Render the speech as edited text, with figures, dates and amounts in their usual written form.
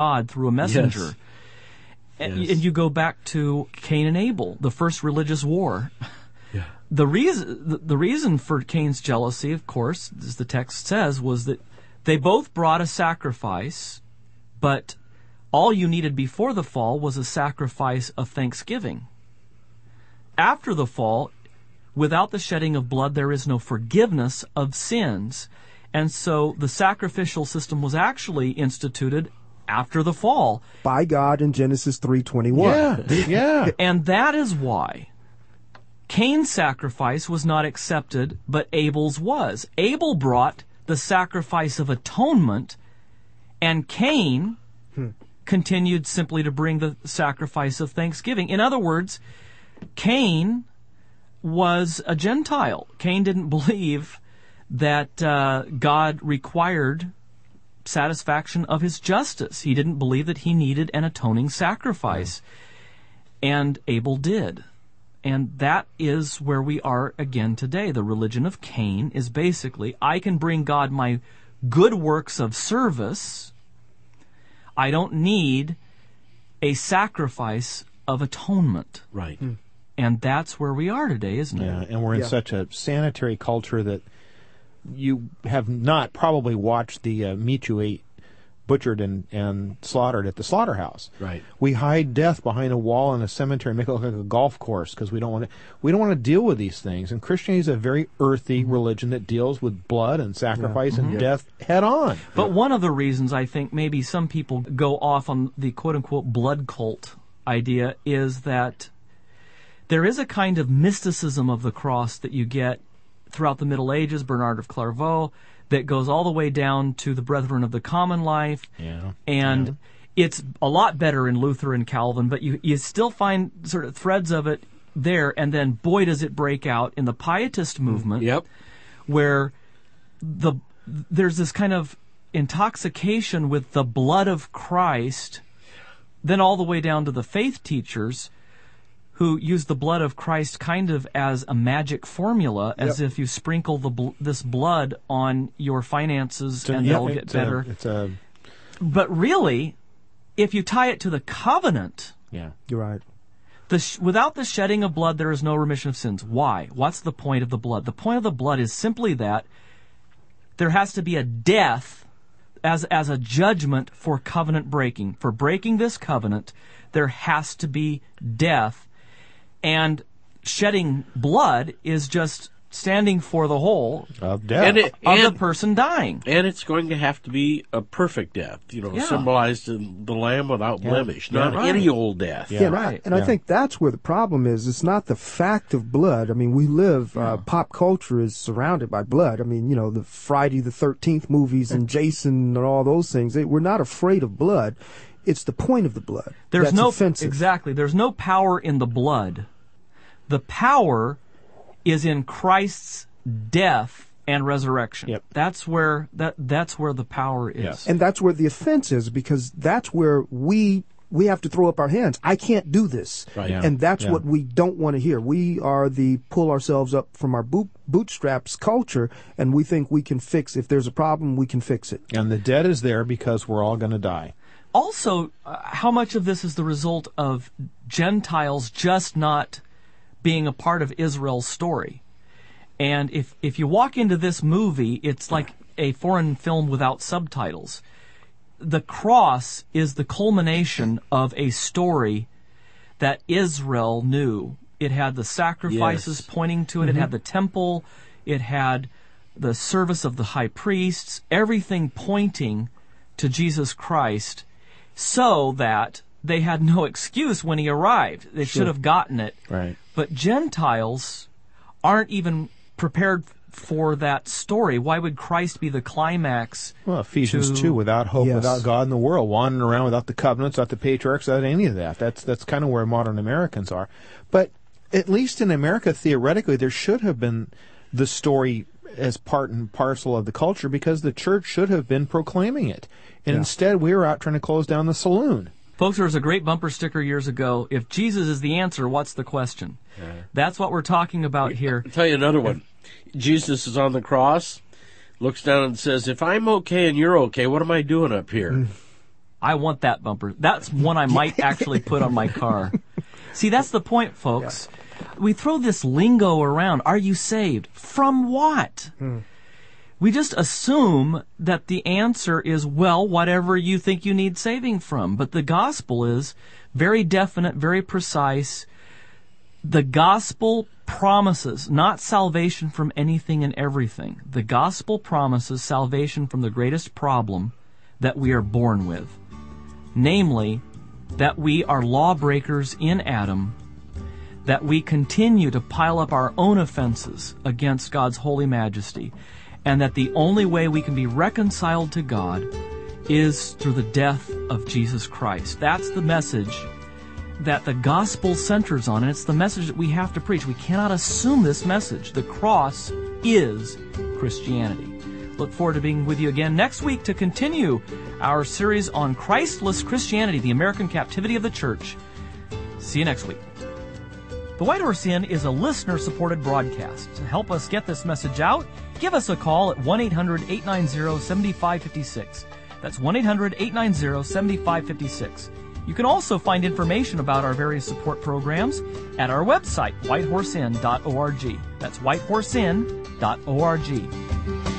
God through a messenger. Yes. And Yes. you go back to Cain and Abel, the first religious war. Yeah. The reason for Cain's jealousy, of course, as the text says, was that they both brought a sacrifice, but all you needed before the fall was a sacrifice of thanksgiving. After the fall, without the shedding of blood, there is no forgiveness of sins. And so the sacrificial system was actually instituted after the fall. By God in Genesis 3:21. Yeah. And that is why Cain's sacrifice was not accepted, but Abel's was. Abel brought the sacrifice of atonement, and Cain continued simply to bring the sacrifice of thanksgiving. In other words, Cain was a Gentile. Cain didn't believe that God required satisfaction of his justice. He didn't believe that he needed an atoning sacrifice. And Abel did. And that is where we are again today. The religion of Cain is basically, I can bring God my good works of service. I don't need a sacrifice of atonement. Right. And that's where we are today, isn't it? Yeah, and we're in such a sanitary culture that you have not probably watched the meat you ate butchered and slaughtered at the slaughterhouse. Right. We hide death behind a wall in a cemetery, make it look like a golf course because we don't want to deal with these things. And Christianity is a very earthy religion that deals with blood and sacrifice and death head on. But one of the reasons I think maybe some people go off on the quote-unquote blood cult idea is that there is a kind of mysticism of the cross that you get throughout the Middle Ages, Bernard of Clairvaux, that goes all the way down to the Brethren of the Common Life. Yeah. And it's a lot better in Luther and Calvin, but you still find sort of threads of it there, and then boy does it break out in the Pietist movement, Yep. where there's this kind of intoxication with the blood of Christ, then all the way down to the faith teachers who use the blood of Christ kind of as a magic formula, as if you sprinkle this blood on your finances and they'll get better. But really, if you tie it to the covenant, You're right. without the shedding of blood, there is no remission of sins. Why? What's the point of the blood? The point of the blood is simply that there has to be a death as a judgment for covenant breaking. For breaking this covenant, there has to be death. And shedding blood is just standing for the whole Of death. of the person dying. And it's going to have to be a perfect death, symbolized in the Lamb without blemish, not any old death. Yeah, right. And I think that's where the problem is. It's not the fact of blood. I mean, we live, pop culture is surrounded by blood. I mean, the Friday the 13th movies and Jason and all those things. We're not afraid of blood. It's the point of the blood. There's that's offensive. Exactly. There's no power in the blood. The power is in Christ's death and resurrection. Yep. That's where the power is. Yes. And that's where the offense is, because that's where we have to throw up our hands. I can't do this. Right. Yeah. And that's what we don't want to hear. We are the pull ourselves up from our bootstraps culture, and we think we can fix, if there's a problem, we can fix it. And the debt is there because we're all going to die. Also, how much of this is the result of Gentiles just not being a part of Israel's story? And if you walk into this movie, it's like a foreign film without subtitles. The cross is the culmination of a story that Israel knew. It had the sacrifices pointing to it. It had the temple. It had the service of the high priests. Everything pointing to Jesus Christ, so that they had no excuse when he arrived. They should have gotten it. Right. But Gentiles aren't even prepared for that story. Why would Christ be the climax? Well, Ephesians 2, without hope, without God in the world, wandering around without the covenants, without the patriarchs, without any of that. That's kind of where modern Americans are. But at least in America, theoretically, there should have been the story as part and parcel of the culture, because the church should have been proclaiming it. And instead, we were out trying to close down the saloon. Folks, there was a great bumper sticker years ago. If Jesus is the answer, what's the question? That's what we're talking about here. I'll tell you another one. Jesus is on the cross, looks down and says, if I'm okay and you're okay, what am I doing up here? I want that bumper. That's one I might actually put on my car. See, that's the point, folks. Yeah. We throw this lingo around. Are you saved? From what? We just assume that the answer is, well, whatever you think you need saving from. But the gospel is very definite, very precise. The gospel promises not salvation from anything and everything. The gospel promises salvation from the greatest problem that we are born with. Namely, that we are lawbreakers in Adam, that we continue to pile up our own offenses against God's holy majesty, and that the only way we can be reconciled to God is through the death of Jesus Christ. That's the message that the gospel centers on, and it's the message that we have to preach. We cannot assume this message. The cross is Christianity. Look forward to being with you again next week to continue our series on Christless Christianity, the American captivity of the church. See you next week. The White Horse Inn is a listener-supported broadcast. To help us get this message out, give us a call at 1-800-890-7556. That's 1-800-890-7556. You can also find information about our various support programs at our website, whitehorseinn.org. That's whitehorseinn.org.